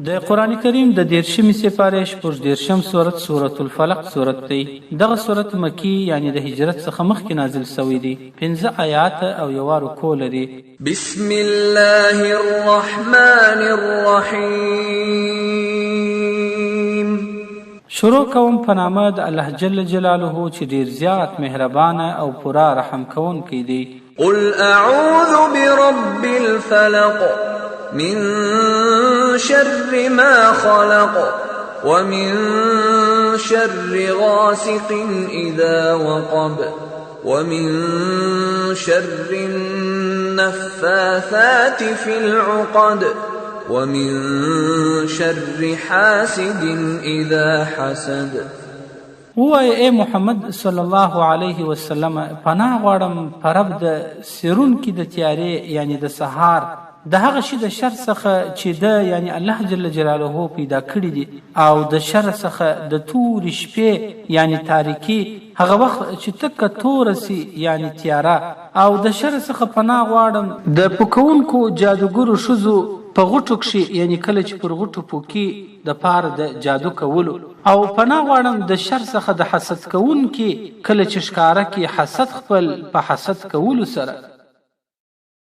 د قرآن کریم د 13 سپارې شپږ سورت سورة الفلق سورت دی. دغه سورت مکی یعنی د هجرت څخه مخکې نازل شوی دی. 15 آیات او یوه رکوع لري. بسم الله الرحمن الرحیم. شروع کوم په نامه د الله جل جلاله چې ډیر زیات مهربانه او پوره رحم کوونکی دی. قل اعوذ برب الفلق من شر ما خلق ومن شر غاسق إذا وقب ومن شر النفاثات في العقد ومن شر حاسد إذا حسد. وای اے محمد صلی الله علیه وسلم پناه غواړم په رب د سرون کې د تیارې یعنی د سهار د هغه شي د شر څخه چې د یعنی الله جل جلاله پیدا کړی دي او د شر څخه د تور شپې یعنی تاریکی هغه وخت چې تک تور سي یعنی تیارا او د شر څخه پناه غواړم د پکونکو جادوګرو شذو په غټو کې یعنی کله چې پر غټو پوکي د پاره د جادو کولو او پناه غواړم د شر څخه د حسد کوونکي کله چې ښکارا کې حسد خپل په حسد کولو سره